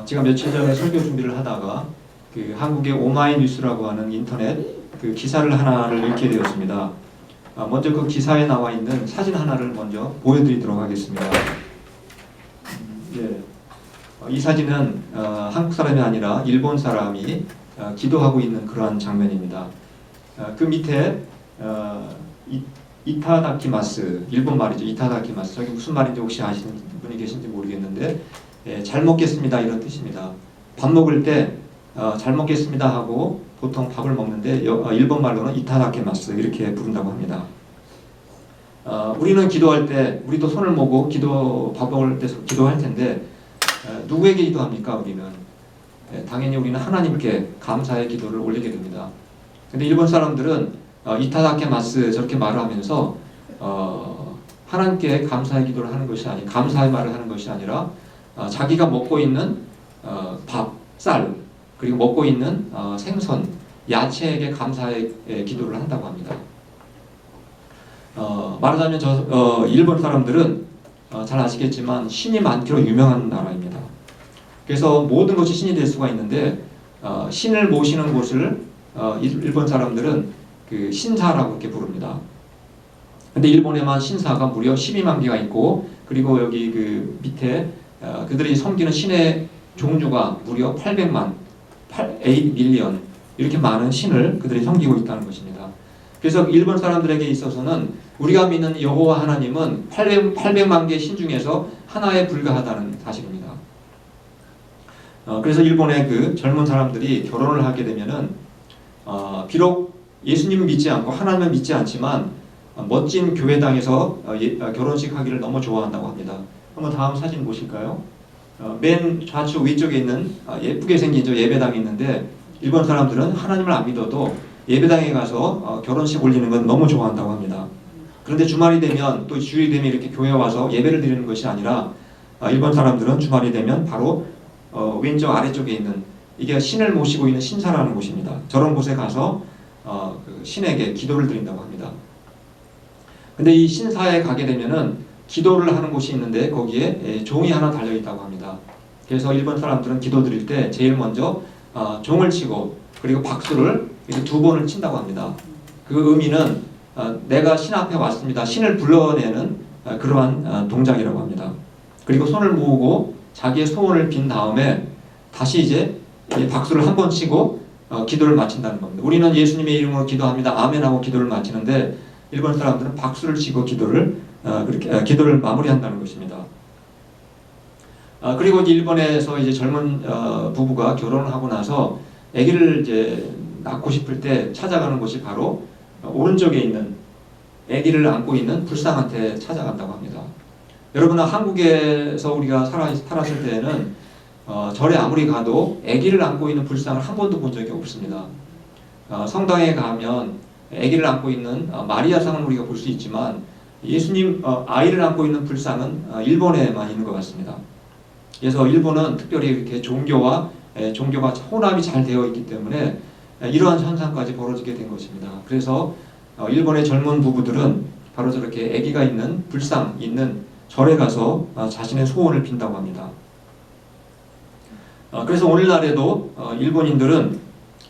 제가 며칠 전에 설교 준비를 하다가 그 한국의 오마이뉴스라고 하는 인터넷 그 기사를 하나를 읽게 되었습니다. 먼저 그 기사에 나와 있는 사진 하나를 먼저 보여드리도록 하겠습니다. 예. 이 사진은 한국 사람이 아니라 일본 사람이 기도하고 있는 그러한 장면입니다. 그 밑에 이타다키마스, 일본 말이죠. 이타다키마스. 저게 무슨 말인지 혹시 아시는 분이 계신지 모르겠는데, 잘 먹겠습니다 이런 뜻입니다. 밥 먹을 때 잘 먹겠습니다 하고 보통 밥을 먹는데 일본 말로는 이타다키마스 이렇게 부른다고 합니다. 우리는 기도할 때 우리도 손을 모고 밥 먹을 때 기도할 텐데 누구에게 기도합니까? 우리는 당연히 우리는 하나님께 감사의 기도를 올리게 됩니다. 근데 일본 사람들은 이타다케마스 저렇게 말을 하면서 하나님께 감사의 기도를 하는 것이 아니 감사의 말을 하는 것이 아니라 자기가 먹고 있는 밥, 쌀 그리고 먹고 있는 생선, 야채에게 감사의 기도를 한다고 합니다. 말하자면 일본 사람들은 잘 아시겠지만 신이 많기로 유명한 나라입니다. 그래서 모든 것이 신이 될 수가 있는데 신을 모시는 곳을 일본 사람들은 그 신사라고 이렇게 부릅니다. 근데 일본에만 신사가 무려 12만 개가 있고 그리고 여기 그 밑에 그들이 섬기는 신의 종류가 무려 800만, 8밀리언 이렇게 많은 신을 그들이 섬기고 있다는 것입니다. 그래서 일본 사람들에게 있어서는 우리가 믿는 여호와 하나님은 800만 개의 신 중에서 하나에 불과하다는 사실입니다. 그래서 일본의 그 젊은 사람들이 결혼을 하게 되면은 비록 예수님을 믿지 않고 하나님을 믿지 않지만 멋진 교회당에서 결혼식 하기를 너무 좋아한다고 합니다. 한번 다음 사진 보실까요? 맨 좌측 위쪽에 있는 예쁘게 생긴 저 예배당이 있는데 일본 사람들은 하나님을 안 믿어도 예배당에 가서 결혼식 올리는 건 너무 좋아한다고 합니다. 그런데 주말이 되면 또 주일이 되면 이렇게 교회에 와서 예배를 드리는 것이 아니라 일본 사람들은 주말이 되면 바로 왼쪽 아래쪽에 있는 이게 신을 모시고 있는 신사라는 곳입니다. 저런 곳에 가서 그 신에게 기도를 드린다고 합니다. 근데 이 신사에 가게 되면은 기도를 하는 곳이 있는데 거기에 종이 하나 달려 있다고 합니다. 그래서 일본 사람들은 기도 드릴 때 제일 먼저 종을 치고 그리고 박수를 이렇게 2번을 친다고 합니다. 그 의미는 내가 신 앞에 왔습니다. 신을 불러내는 그러한 동작이라고 합니다. 그리고 손을 모으고 자기의 소원을 빈 다음에 다시 이제 박수를 1번 치고 기도를 마친다는 겁니다. 우리는 예수님의 이름으로 기도합니다. 아멘하고 기도를 마치는데 일본 사람들은 박수를 치고 기도를 마무리한다는 것입니다. 그리고 이제 일본에서 이제 젊은 부부가 결혼을 하고 나서 아기를 이제 낳고 싶을 때 찾아가는 곳이 바로 오른쪽에 있는 아기를 안고 있는 불상한테 찾아간다고 합니다. 여러분 한국에서 우리가 살았을 때는 절에 아무리 가도 아기를 안고 있는 불상을 한 번도 본 적이 없습니다. 성당에 가면 아기를 안고 있는 마리아상을 우리가 볼 수 있지만 예수님 아이를 안고 있는 불상은 일본에만 있는 것 같습니다. 그래서 일본은 특별히 이렇게 종교가 혼합이 잘 되어 있기 때문에 이러한 현상까지 벌어지게 된 것입니다. 그래서 일본의 젊은 부부들은 바로 저렇게 아기가 있는 불상 있는 절에 가서 자신의 소원을 빈다고 합니다. 그래서 오늘날에도 일본인들은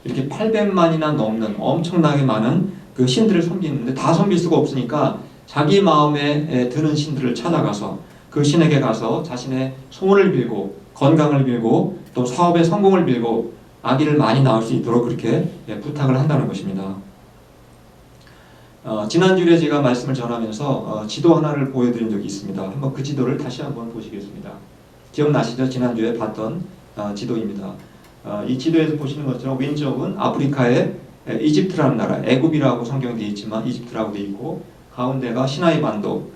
이렇게 800만이나 넘는 엄청나게 많은 그 신들을 섬기는데 다 섬길 수가 없으니까 자기 마음에 드는 신들을 찾아가서 그 신에게 가서 자신의 소원을 빌고 건강을 빌고 또 사업의 성공을 빌고 아기를 많이 낳을 수 있도록 그렇게 부탁을 한다는 것입니다. 지난주에 제가 말씀을 전하면서 지도 하나를 보여드린 적이 있습니다. 한번 그 지도를 다시 한번 보시겠습니다. 기억나시죠? 지난주에 봤던 지도입니다. 이 지도에서 보시는 것처럼 왼쪽은 아프리카의 이집트라는 나라, 애굽이라고 성경에 되어 있지만 이집트라고 되어 있고 가운데가 시나이 반도,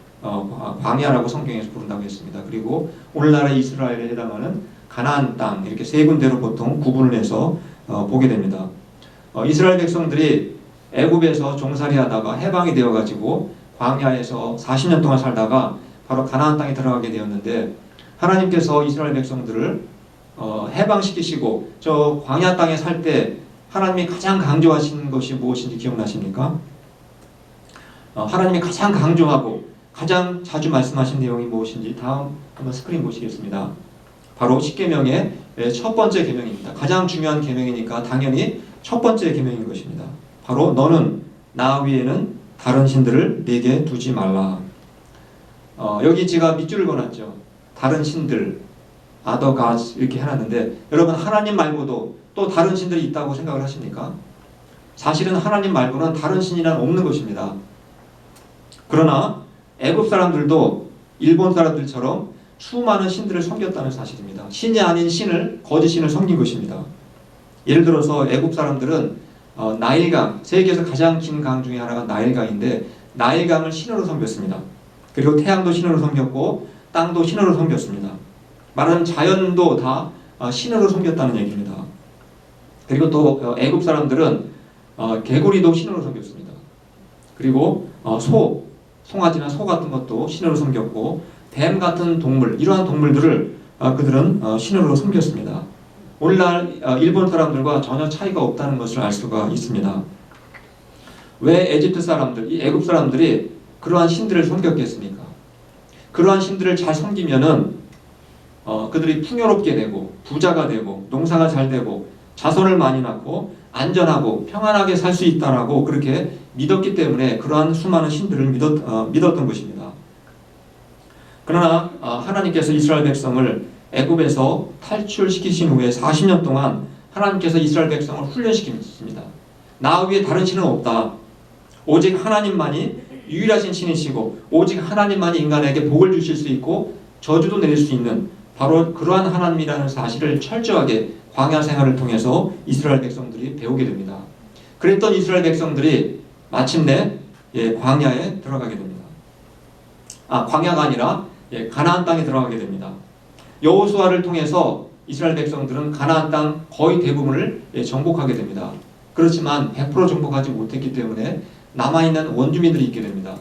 광야라고 성경에서 부른다고 했습니다. 그리고 오늘날의 이스라엘에 해당하는 가나안 땅 이렇게 세 군데로 보통 구분을 해서 보게 됩니다. 이스라엘 백성들이 애굽에서 종살이하다가 해방이 되어가지고 광야에서 40년 동안 살다가 바로 가나안 땅에 들어가게 되었는데 하나님께서 이스라엘 백성들을 해방시키시고 저 광야 땅에 살 때 하나님이 가장 강조하시는 것이 무엇인지 기억나십니까? 하나님이 가장 강조하고 가장 자주 말씀하신 내용이 무엇인지 다음 한번 스크린 보시겠습니다. 바로 십계명의 첫 번째 계명입니다. 가장 중요한 계명이니까 당연히 첫 번째 계명인 것입니다. 바로 너는 나 위에는 다른 신들을 내게 두지 말라. 여기 제가 밑줄을 그어놨죠. 다른 신들, other gods 이렇게 해놨는데 여러분 하나님 말고도 또 다른 신들이 있다고 생각을 하십니까? 사실은 하나님 말고는 다른 신이란 없는 것입니다. 그러나 애굽 사람들도 일본 사람들처럼 수많은 신들을 섬겼다는 사실입니다. 신이 아닌 신을, 거짓 신을 섬긴 것입니다. 예를 들어서 애굽 사람들은 나일강, 세계에서 가장 긴 강 중에 하나가 나일강인데 나일강을 신으로 섬겼습니다. 그리고 태양도 신으로 섬겼고 땅도 신으로 섬겼습니다. 말하는 자연도 다 신으로 섬겼다는 얘기입니다. 그리고 또 애굽 사람들은 개구리도 신으로 섬겼습니다. 그리고 송아지나 소 같은 것도 신으로 섬겼고 뱀 같은 동물, 이러한 동물들을 그들은 신으로 섬겼습니다. 오늘날 일본 사람들과 전혀 차이가 없다는 것을 알 수가 있습니다. 왜 에집트 사람들, 이 애굽 사람들이 그러한 신들을 섬겼겠습니까? 그러한 신들을 잘 섬기면은 그들이 풍요롭게 되고 부자가 되고 농사가 잘 되고 자손을 많이 낳고 안전하고 평안하게 살 수 있다라고 그렇게 믿었기 때문에 그러한 수많은 신들을 믿었던 것입니다. 그러나 하나님께서 이스라엘 백성을 애굽에서 탈출시키신 후에 40년 동안 하나님께서 이스라엘 백성을 훈련시키셨습니다. 나 위에 다른 신은 없다. 오직 하나님만이 유일하신 신이시고 오직 하나님만이 인간에게 복을 주실 수 있고 저주도 내릴 수 있는 바로 그러한 하나님이라는 사실을 철저하게 광야 생활을 통해서 이스라엘 백성들이 배우게 됩니다. 그랬던 이스라엘 백성들이 마침내 광야에 들어가게 됩니다. 광야가 아니라 가나안 땅에 들어가게 됩니다. 여호수아를 통해서 이스라엘 백성들은 가나안 땅 거의 대부분을 정복하게 됩니다. 그렇지만 100% 정복하지 못했기 때문에 남아있는 원주민들이 있게 됩니다.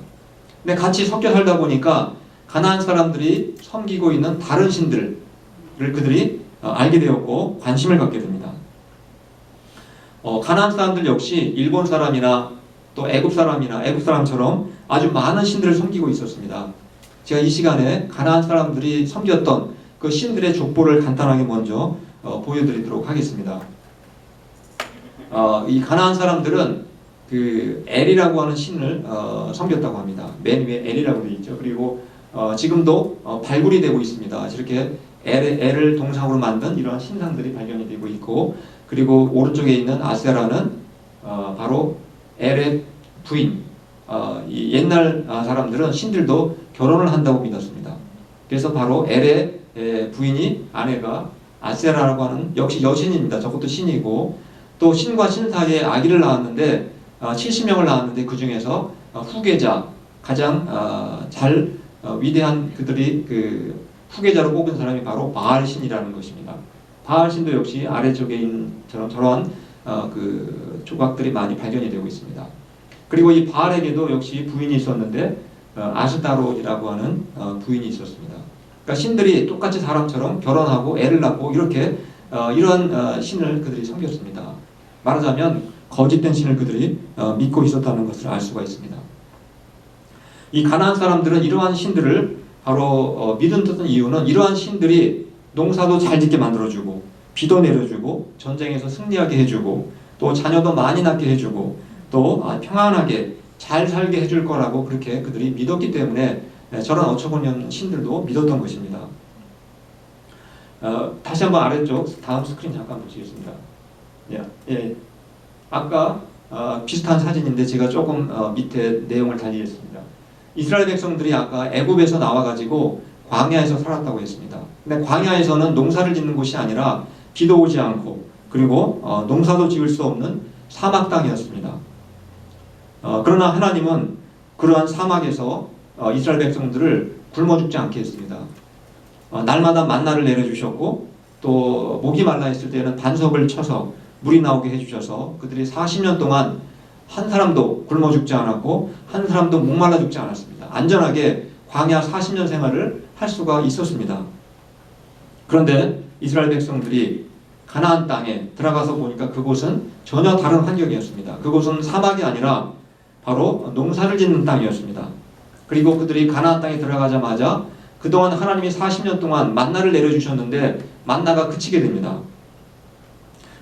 근데 같이 섞여 살다 보니까 가나안 사람들이 섬기고 있는 다른 신들을 그들이 알게 되었고 관심을 갖게 됩니다. 가나안 사람들 역시 일본 사람이나 또 애굽 사람처럼 아주 많은 신들을 섬기고 있었습니다. 제가 이 시간에 가나안 사람들이 섬겼던 그 신들의 족보를 간단하게 먼저 보여드리도록 하겠습니다. 이 가나안 사람들은 그 엘이라고 하는 신을 섬겼다고 합니다. 맨 위에 엘이라고 되어 있죠. 그리고 지금도 발굴이 되고 있습니다. 이렇게 엘을 동상으로 만든 이러한 신상들이 발견이 되고 있고, 그리고 오른쪽에 있는 아세라는 바로 엘의 부인. 이 옛날 사람들은 신들도 결혼을 한다고 믿었습니다. 그래서 바로 엘의 부인이 아내가 아세라라고 하는 역시 여신입니다. 저것도 신이고, 또 신과 신 사이에 아기를 낳았는데 70명을 낳았는데 그 중에서 후계자 가장 위대한 그들이 그 후계자로 뽑은 사람이 바로 바알신이라는 것입니다. 바알신도 역시 아래쪽에 있는 저러한 그 조각들이 많이 발견이 되고 있습니다. 그리고 이 바알에게도 역시 부인이 있었는데 아스타롯이라고 하는 부인이 있었습니다. 그러니까 신들이 똑같이 사람처럼 결혼하고 애를 낳고 이렇게 이러한 신을 그들이 섬겼습니다. 말하자면 거짓된 신을 그들이 믿고 있었다는 것을 알 수가 있습니다. 이 가나안 사람들은 이러한 신들을 바로 믿었던 이유는 이러한 신들이 농사도 잘 짓게 만들어주고 비도 내려주고 전쟁에서 승리하게 해주고 또 자녀도 많이 낳게 해주고 또 평안하게 잘 살게 해줄 거라고 그렇게 그들이 믿었기 때문에 저런 어처구니없는 신들도 믿었던 것입니다. 다시 한번 아래쪽 다음 스크린 잠깐 보시겠습니다. 아까 비슷한 사진인데 제가 조금 밑에 내용을 달리했습니다. 이스라엘 백성들이 아까 애굽에서 나와가지고 광야에서 살았다고 했습니다. 근데 광야에서는 농사를 짓는 곳이 아니라 비도 오지 않고 그리고 농사도 지을 수 없는 사막 땅이었습니다. 그러나 하나님은 그러한 사막에서 이스라엘 백성들을 굶어 죽지 않게 했습니다. 날마다 만나를 내려주셨고 또 목이 말라 있을 때는 반석을 쳐서 물이 나오게 해주셔서 그들이 40년 동안 한 사람도 굶어 죽지 않았고 한 사람도 목말라 죽지 않았습니다. 안전하게 광야 40년 생활을 할 수가 있었습니다. 그런데 이스라엘 백성들이 가나안 땅에 들어가서 보니까 그곳은 전혀 다른 환경이었습니다. 그곳은 사막이 아니라 바로 농사를 짓는 땅이었습니다. 그리고 그들이 가나안 땅에 들어가자마자 그동안 하나님이 40년 동안 만나를 내려주셨는데 만나가 그치게 됩니다.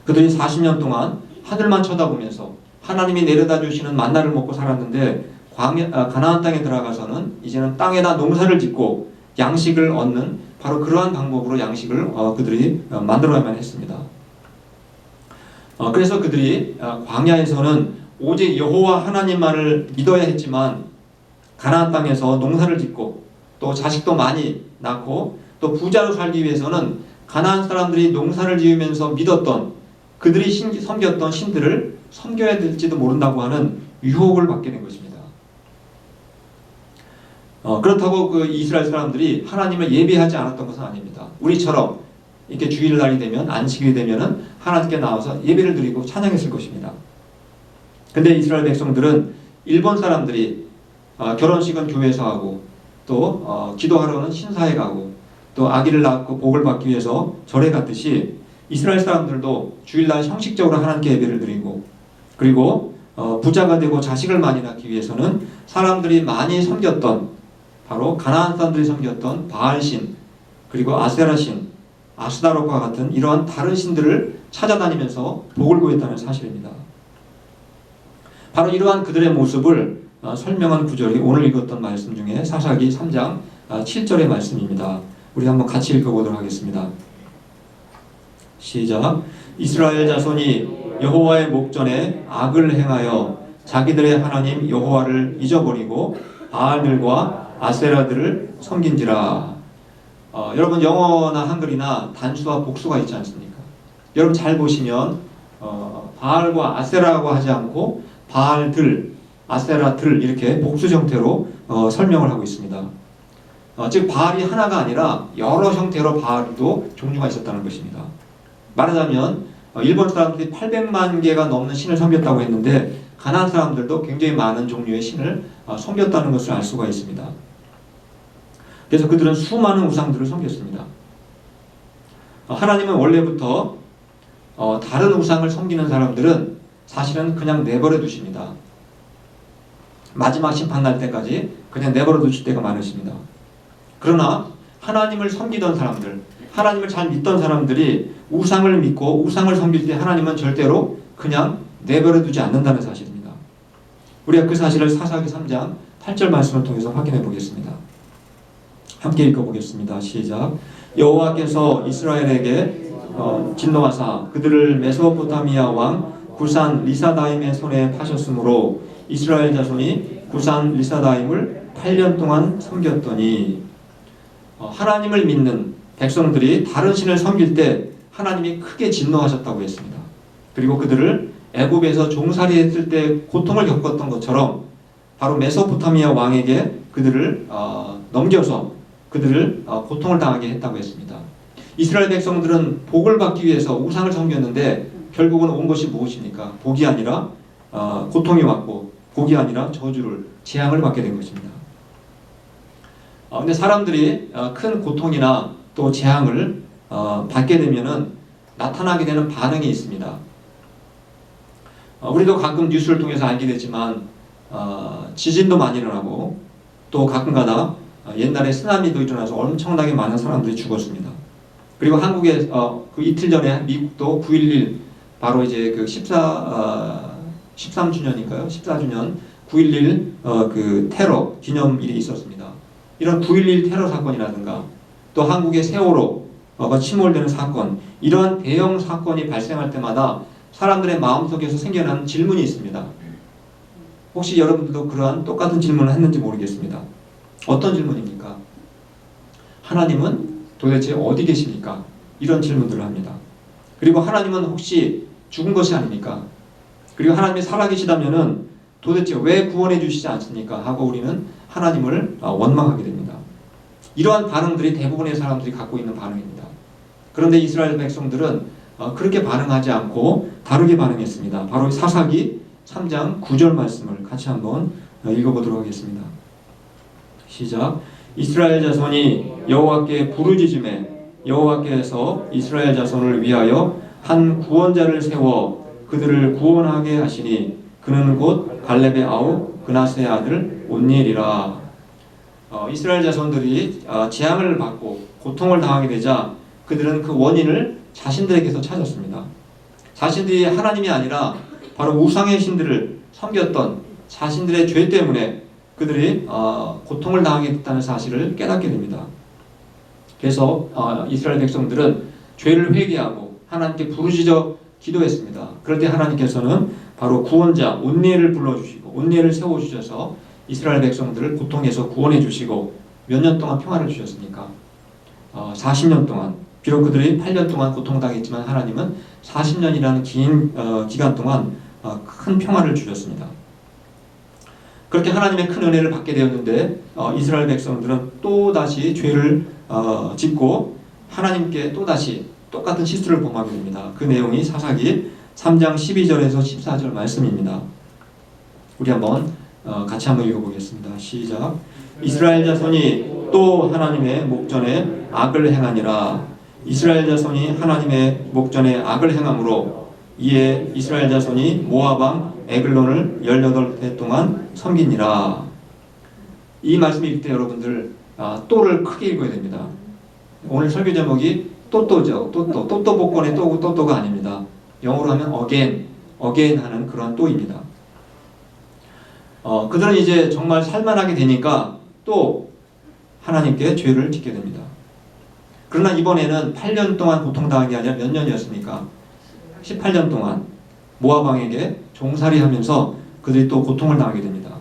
그들이 40년 동안 하늘만 쳐다보면서 하나님이 내려다 주시는 만나를 먹고 살았는데 가나안 땅에 들어가서는 이제는 땅에다 농사를 짓고 양식을 얻는 바로 그러한 방법으로 양식을 그들이 만들어야만 했습니다. 그래서 그들이 광야에서는 오직 여호와 하나님만을 믿어야 했지만 가나안 땅에서 농사를 짓고 또 자식도 많이 낳고 또 부자로 살기 위해서는 가나안 사람들이 농사를 지으면서 믿었던 그들이 섬겼던 신들을 섬겨야 될지도 모른다고 하는 유혹을 받게 된 것입니다. 그렇다고 그 이스라엘 사람들이 하나님을 예배하지 않았던 것은 아닙니다. 우리처럼 이렇게 주일날이 되면 안식일이 되면은 하나님께 나와서 예배를 드리고 찬양했을 것입니다. 근데 이스라엘 백성들은 일본 사람들이 결혼식은 교회에서 하고 또 기도하러는 신사에 가고 또 아기를 낳고 복을 받기 위해서 절에 갔듯이 이스라엘 사람들도 주일날 형식적으로 하나님께 예배를 드리고 그리고 부자가 되고 자식을 많이 낳기 위해서는 사람들이 많이 섬겼던 바로 가나안 사람들이 섬겼던 바알신 그리고 아세라신 아스다롯과 같은 이러한 다른 신들을 찾아다니면서 복을 구했다는 사실입니다. 바로 이러한 그들의 모습을 설명한 구절이 오늘 읽었던 말씀 중에 사사기 3장 7절의 말씀입니다. 우리 한번 같이 읽어보도록 하겠습니다. 시작. 이스라엘 자손이 여호와의 목전에 악을 행하여 자기들의 하나님 여호와를 잊어버리고 바알들과 아세라들을 섬긴지라. 여러분 영어나 한글이나 단수와 복수가 있지 않습니까? 여러분 잘 보시면 바알과 아세라라고 하지 않고 바알들, 아세라들 이렇게 복수 형태로 설명을 하고 있습니다. 즉 바알이 하나가 아니라 여러 형태로 바알도 종류가 있었다는 것입니다. 말하자면 일본 사람들이 800만 개가 넘는 신을 섬겼다고 했는데 가나안 사람들도 굉장히 많은 종류의 신을 섬겼다는 것을 알 수가 있습니다. 그래서 그들은 수많은 우상들을 섬겼습니다. 하나님은 원래부터 다른 우상을 섬기는 사람들은 사실은 그냥 내버려 두십니다. 마지막 심판 날 때까지 그냥 내버려 두실 때가 많으십니다. 그러나 하나님을 섬기던 사람들, 하나님을 잘 믿던 사람들이 우상을 믿고 우상을 섬길 때 하나님은 절대로 그냥 내버려 두지 않는다는 사실입니다. 우리가 그 사실을 사사기 3장 8절 말씀을 통해서 확인해 보겠습니다. 함께 읽어보겠습니다. 시작. 여호와께서 이스라엘에게 진노하사 그들을 메소포타미아 왕 구산 리사다임의 손에 파셨으므로 이스라엘 자손이 구산 리사다임을 8년 동안 섬겼더니 하나님을 믿는 백성들이 다른 신을 섬길 때 하나님이 크게 진노하셨다고 했습니다. 그리고 그들을 애굽에서 종살이 했을 때 고통을 겪었던 것처럼 바로 메소포타미아 왕에게 그들을 넘겨서 그들을 고통을 당하게 했다고 했습니다. 이스라엘 백성들은 복을 받기 위해서 우상을 섬겼는데 결국은 온 것이 무엇입니까? 복이 아니라 고통이 왔고 복이 아니라 저주를 재앙을 받게 된 것입니다. 근데 사람들이 큰 고통이나 또 재앙을 받게 되면은 나타나게 되는 반응이 있습니다. 우리도 가끔 뉴스를 통해서 알게 되지만 지진도 많이 일어나고 또 가끔가다 옛날에 쓰나미도 일어나서 엄청나게 많은 사람들이 죽었습니다. 그리고 한국에 그 이틀 전에 미국도 9.11 바로 이제 그 13주년인가요? 14주년 9.11 그 테러 기념일이 있었습니다. 이런 9.11 테러 사건이라든가 또 한국의 세월호가 침몰되는 사건, 이러한 대형 사건이 발생할 때마다 사람들의 마음속에서 생겨나는 질문이 있습니다. 혹시 여러분들도 그러한 똑같은 질문을 했는지 모르겠습니다. 어떤 질문입니까? 하나님은 도대체 어디 계십니까? 이런 질문들을 합니다. 그리고 하나님은 혹시 죽은 것이 아닙니까? 그리고 하나님이 살아계시다면은 도대체 왜 구원해 주시지 않습니까? 하고 우리는 하나님을 원망하게 됩니다. 이러한 반응들이 대부분의 사람들이 갖고 있는 반응입니다. 그런데 이스라엘 백성들은 그렇게 반응하지 않고 다르게 반응했습니다. 바로 사사기 3장 9절 말씀을 같이 한번 읽어보도록 하겠습니다. 시작. 이스라엘 자손이 여호와께 부르짖음에 여호와께서 이스라엘 자손을 위하여 한 구원자를 세워 그들을 구원하게 하시니 그는 곧 갈렙의 아우 그나스의 아들 온니엘이라. 이스라엘 자손들이 재앙을 받고 고통을 당하게 되자 그들은 그 원인을 자신들에게서 찾았습니다. 자신들이 하나님이 아니라 바로 우상의 신들을 섬겼던 자신들의 죄 때문에 그들이 고통을 당하게 됐다는 사실을 깨닫게 됩니다. 그래서 이스라엘 백성들은 죄를 회개하고 하나님께 부르짖어 기도했습니다. 그럴 때 하나님께서는 바로 구원자 온니엘을 불러주시고 온니엘을 세워주셔서 이스라엘 백성들을 고통에서 구원해 주시고 몇 년 동안 평화를 주셨습니까? 40년 동안. 비록 그들이 8년 동안 고통당했지만 하나님은 40년이라는 긴 기간 동안 큰 평화를 주셨습니다. 그렇게 하나님의 큰 은혜를 받게 되었는데 이스라엘 백성들은 또다시 죄를 짓고 하나님께 또다시 똑같은 실수를 범하게 됩니다. 그 내용이 사사기 3장 12절에서 14절 말씀입니다. 우리 같이 한번 읽어보겠습니다. 시작. 이스라엘 자손이 또 하나님의 목전에 악을 행하니라. 이스라엘 자손이 하나님의 목전에 악을 행함으로 이에 이스라엘 자손이 모압 왕 에글론을 18해 동안 섬기니라. 이 말씀 읽을 때 여러분들 또를 크게 읽어야 됩니다. 오늘 설교 제목이 또또죠. 또또 복권의 또가 아닙니다. 영어로 하면 again 하는 그런 또입니다. 그들은 이제 정말 살만하게 되니까 또 하나님께 죄를 짓게 됩니다. 그러나 이번에는 8년 동안 고통당한 게 아니라 몇 년이었습니까? 18년 동안 모압 왕에게 종살이하면서 그들이 또 고통을 당하게 됩니다.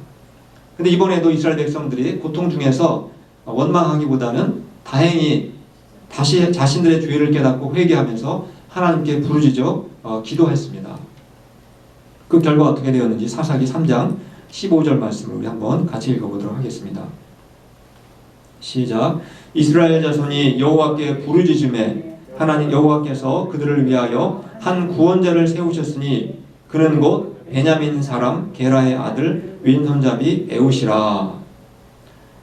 근데 이번에도 이스라엘 백성들이 고통 중에서 원망하기보다는 다행히 다시 자신들의 죄를 깨닫고 회개하면서 하나님께 부르짖어 기도했습니다. 그 결과가 어떻게 되었는지 사사기 3장 15절 말씀을 우리 한번 같이 읽어보도록 하겠습니다. 시작. 이스라엘 자손이 여호와께 부르짖음에 하나님 여호와께서 그들을 위하여 한 구원자를 세우셨으니 그는 곧 베냐민 사람 게라의 아들 윈손잡이 에웃이라.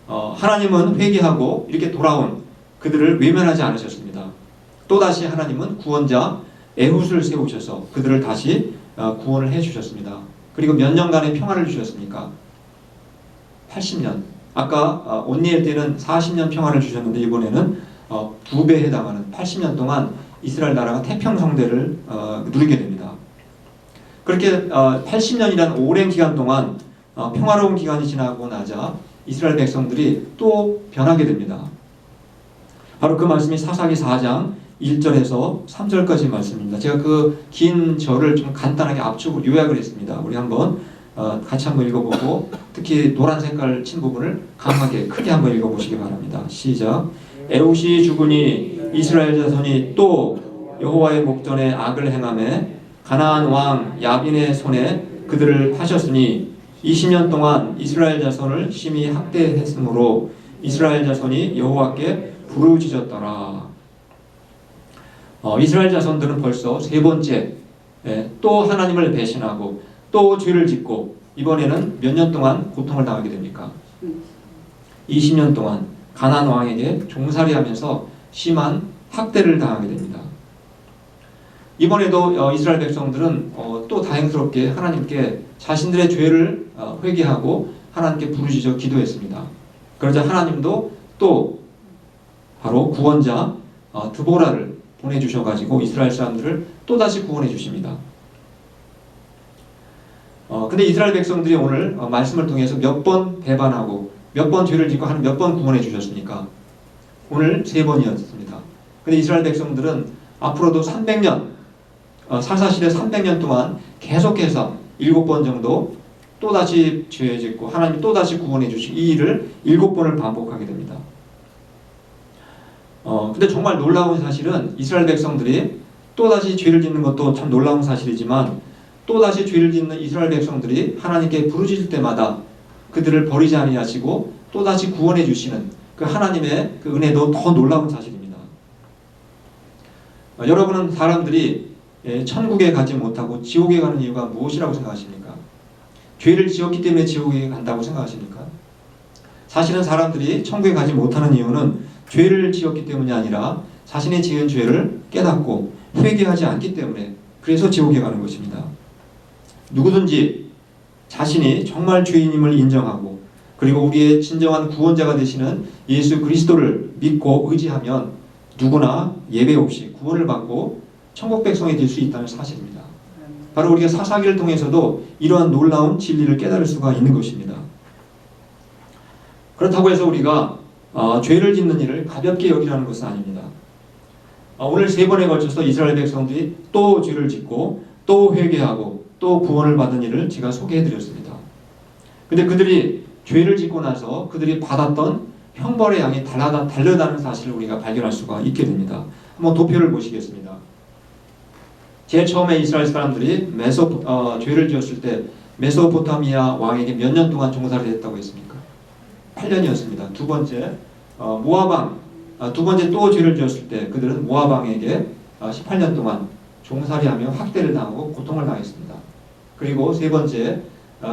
하나님은 회개하고 이렇게 돌아온 그들을 외면하지 않으셨습니다. 또다시 하나님은 구원자 에훗을 세우셔서 그들을 다시 구원을 해주셨습니다. 그리고 몇 년간의 평화를 주셨습니까? 80년. 아까 온니엘 때는 40년 평화를 주셨는데 이번에는 2배에 해당하는 80년 동안 이스라엘 나라가 태평성대를 누리게 됩니다. 그렇게 80년이라는 오랜 기간 동안 평화로운 기간이 지나고 나자 이스라엘 백성들이 또 변하게 됩니다. 바로 그 말씀이 사사기 4장 1절에서 3절까지 말씀입니다. 제가 그 긴 절을 좀 간단하게 압축을 요약을 했습니다. 우리 같이 한번 읽어보고 특히 노란 색깔 친 부분을 강하게 크게 한번 읽어보시기 바랍니다. 시작. 에훗이 죽으니 이스라엘 자손이 또 여호와의 목전에 악을 행하매 가나안 왕 야빈의 손에 그들을 파셨으니 20년 동안 이스라엘 자손을 심히 학대했으므로 이스라엘 자손이 여호와께 부르짖었더라. 이스라엘 자손들은 벌써 세 번째 또 하나님을 배신하고 또 죄를 짓고 이번에는 몇 년 동안 고통을 당하게 됩니까? 20년 동안 가나안 왕에게 종살이하면서 심한 학대를 당하게 됩니다. 이번에도 이스라엘 백성들은 또 다행스럽게 하나님께 자신들의 죄를 회개하고 하나님께 부르짖어 기도했습니다. 그러자 하나님도 또 바로 구원자 드보라를 보내주셔가지고 이스라엘 사람들을 또다시 구원해 주십니다. 근데 이스라엘 백성들이 오늘 말씀을 통해서 몇 번 배반하고 몇 번 죄를 짓고 한 몇 번 구원해 주셨습니까? 오늘 3번이었습니다. 근데 이스라엘 백성들은 앞으로도 300년 사사시대 300년 동안 계속해서 7번 정도 또다시 죄 짓고 하나님 또다시 구원해 주시고 이 일을 7번을 반복하게 됩니다. 근데 정말 놀라운 사실은 이스라엘 백성들이 또다시 죄를 짓는 것도 참 놀라운 사실이지만 또다시 죄를 짓는 이스라엘 백성들이 하나님께 부르짖을 때마다 그들을 버리지 아니하시고 또다시 구원해 주시는 그 하나님의 그 은혜도 더 놀라운 사실입니다. 여러분은 사람들이 천국에 가지 못하고 지옥에 가는 이유가 무엇이라고 생각하십니까? 죄를 지었기 때문에 지옥에 간다고 생각하십니까? 사실은 사람들이 천국에 가지 못하는 이유는 죄를 지었기 때문이 아니라 자신의 지은 죄를 깨닫고 회개하지 않기 때문에 그래서 지옥에 가는 것입니다. 누구든지 자신이 정말 죄인임을 인정하고 그리고 우리의 진정한 구원자가 되시는 예수 그리스도를 믿고 의지하면 누구나 예배 없이 구원을 받고 천국 백성이 될 수 있다는 사실입니다. 바로 우리가 사사기를 통해서도 이러한 놀라운 진리를 깨달을 수가 있는 것입니다. 그렇다고 해서 우리가 죄를 짓는 일을 가볍게 여기라는 것은 아닙니다. 오늘 3번에 걸쳐서 이스라엘 백성들이 또 죄를 짓고 또 회개하고 또 구원을 받은 일을 제가 소개해드렸습니다. 근데 그들이 죄를 짓고 나서 그들이 받았던 형벌의 양이 달라다는 사실을 우리가 발견할 수가 있게 됩니다. 한번 도표를 보시겠습니다. 제일 처음에 이스라엘 사람들이 죄를 지었을 때 메소포타미아 왕에게 몇 년 동안 종살이 했다고 했습니까? 8년이었습니다. 두 번째 모압 두 번째 또 죄를 지었을 때 그들은 모압 왕에게 18년 동안 종살이하며 학대를 당하고 고통을 당했습니다. 그리고 세 번째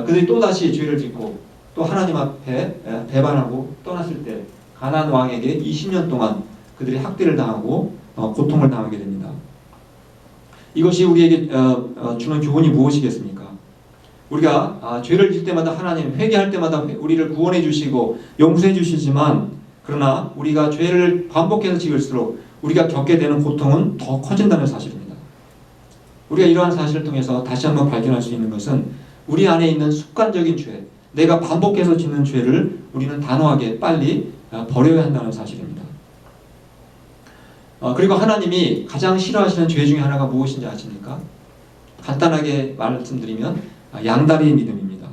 그들이 또다시 죄를 짓고 또 하나님 앞에 배반하고 떠났을 때 가나안 왕에게 20년 동안 그들이 학대를 당하고 고통을 당하게 됩니다. 이것이 우리에게 주는 교훈이 무엇이겠습니까? 우리가 죄를 질 때마다 하나님 회개할 때마다 우리를 구원해 주시고 용서해 주시지만 그러나 우리가 죄를 반복해서 지을수록 우리가 겪게 되는 고통은 더 커진다는 사실입니다. 우리가 이러한 사실을 통해서 다시 한번 발견할 수 있는 것은 우리 안에 있는 습관적인 죄, 내가 반복해서 짓는 죄를 우리는 단호하게 빨리 버려야 한다는 사실입니다. 그리고 하나님이 가장 싫어하시는 죄 중에 하나가 무엇인지 아십니까? 간단하게 말씀드리면 양다리의 믿음입니다.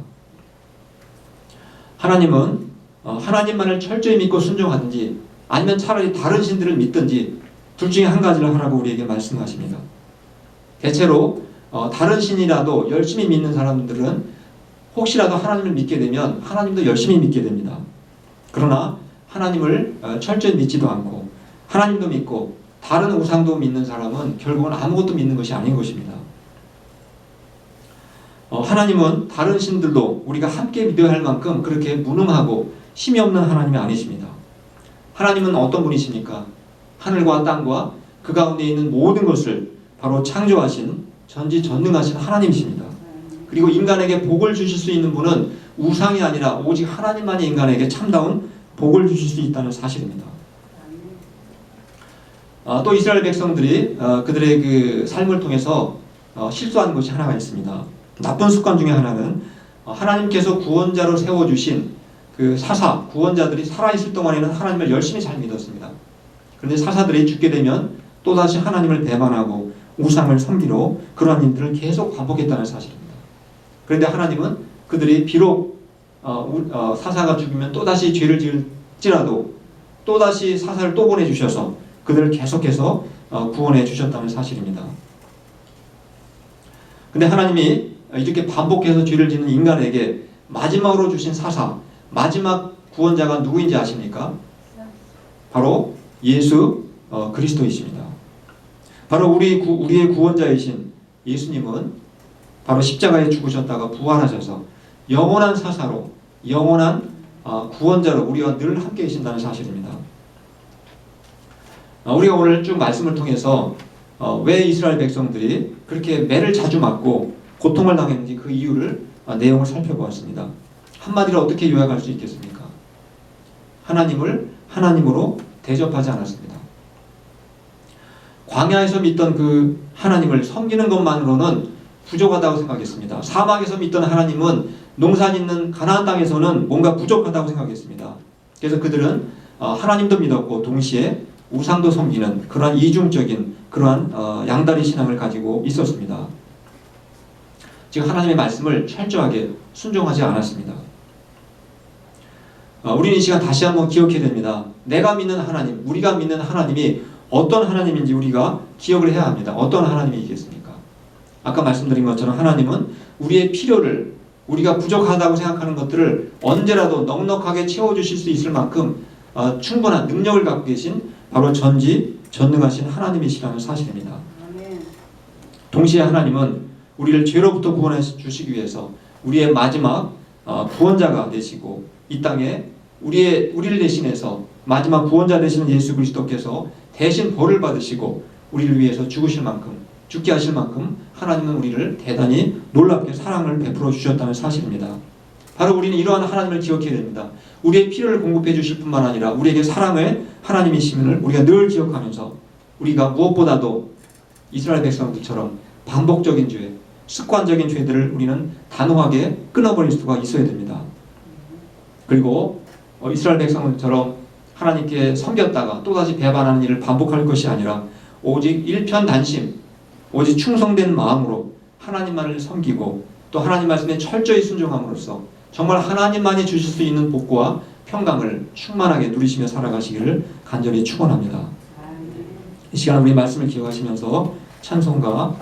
하나님은 하나님만을 철저히 믿고 순종하든지 아니면 차라리 다른 신들을 믿든지 둘 중에 한 가지를 하라고 우리에게 말씀하십니다. 대체로 다른 신이라도 열심히 믿는 사람들은 혹시라도 하나님을 믿게 되면 하나님도 열심히 믿게 됩니다. 그러나 하나님을 철저히 믿지도 않고 하나님도 믿고 다른 우상도 믿는 사람은 결국은 아무것도 믿는 것이 아닌 것입니다. 하나님은 다른 신들도 우리가 함께 믿어야 할 만큼 그렇게 무능하고 힘이 없는 하나님이 아니십니다. 하나님은 어떤 분이십니까? 하늘과 땅과 그 가운데 있는 모든 것을 바로 창조하신 전지전능하신 하나님이십니다. 그리고 인간에게 복을 주실 수 있는 분은 우상이 아니라 오직 하나님만이 인간에게 참다운 복을 주실 수 있다는 사실입니다. 또 이스라엘 백성들이 그들의 그 삶을 통해서 실수한 것이 하나가 있습니다. 나쁜 습관 중에 하나는 하나님께서 구원자로 세워주신 그 사사, 구원자들이 살아있을 동안에는 하나님을 열심히 잘 믿었습니다. 그런데 사사들이 죽게 되면 또다시 하나님을 배반하고 우상을 섬기러 그러한 일들을 계속 반복했다는 사실입니다. 그런데 하나님은 그들이 비록 사사가 죽으면 또다시 죄를 지을지라도 또다시 사사를 또 보내주셔서 그들을 계속해서 구원해 주셨다는 사실입니다. 근데 하나님이 이렇게 반복해서 죄를 짓는 인간에게 마지막으로 주신 사사, 마지막 구원자가 누구인지 아십니까? 바로 예수 그리스도이십니다. 바로 우리의 구원자이신 예수님은 바로 십자가에 죽으셨다가 부활하셔서 영원한 사사로, 영원한 구원자로 우리와 늘 함께 계신다는 사실입니다. 우리가 오늘 쭉 말씀을 통해서 왜 이스라엘 백성들이 그렇게 매를 자주 맞고 고통을 당했는지 그 이유를 내용을 살펴보았습니다. 한마디로 어떻게 요약할 수 있겠습니까? 하나님을 하나님으로 대접하지 않았습니다. 광야에서 믿던 그 하나님을 섬기는 것만으로는 부족하다고 생각했습니다. 사막에서 믿던 하나님은 농사 짓는 가나안 땅에서는 뭔가 부족하다고 생각했습니다. 그래서 그들은 하나님도 믿었고 동시에 우상도 섬기는 그러한 이중적인 그러한 양다리 신앙을 가지고 있었습니다. 즉 하나님의 말씀을 철저하게 순종하지 않았습니다. 우리는 이 시간 다시 한번 기억해야 됩니다. 내가 믿는 하나님, 우리가 믿는 하나님이 어떤 하나님인지 우리가 기억을 해야 합니다. 어떤 하나님이겠습니까? 아까 말씀드린 것처럼 하나님은 우리의 필요를, 우리가 부족하다고 생각하는 것들을 언제라도 넉넉하게 채워주실 수 있을 만큼 충분한 능력을 갖고 계신 바로 전지전능하신 하나님이시라는 사실입니다. 동시에 하나님은 우리를 죄로부터 구원해 주시기 위해서 우리의 마지막 구원자가 되시고 이 땅에 우리를 대신해서 마지막 구원자 되시는 예수 그리스도께서 대신 벌을 받으시고 우리를 위해서 죽게 하실 만큼 하나님은 우리를 대단히 놀랍게 사랑을 베풀어 주셨다는 사실입니다. 바로 우리는 이러한 하나님을 기억해야 됩니다. 우리의 필요를 공급해 주실 뿐만 아니라 우리에게 사랑의 하나님이심을 우리가 늘 기억하면서 우리가 무엇보다도 이스라엘 백성들처럼 반복적인 죄, 습관적인 죄들을 우리는 단호하게 끊어버릴 수가 있어야 됩니다. 그리고 이스라엘 백성들처럼 하나님께 섬겼다가 또다시 배반하는 일을 반복할 것이 아니라 오직 일편단심, 오직 충성된 마음으로 하나님만을 섬기고 또 하나님 말씀에 철저히 순종함으로써 정말 하나님만이 주실 수 있는 복과 평강을 충만하게 누리시며 살아가시기를 간절히 축원합니다. 이 시간 우리 말씀을 기억하시면서 찬송가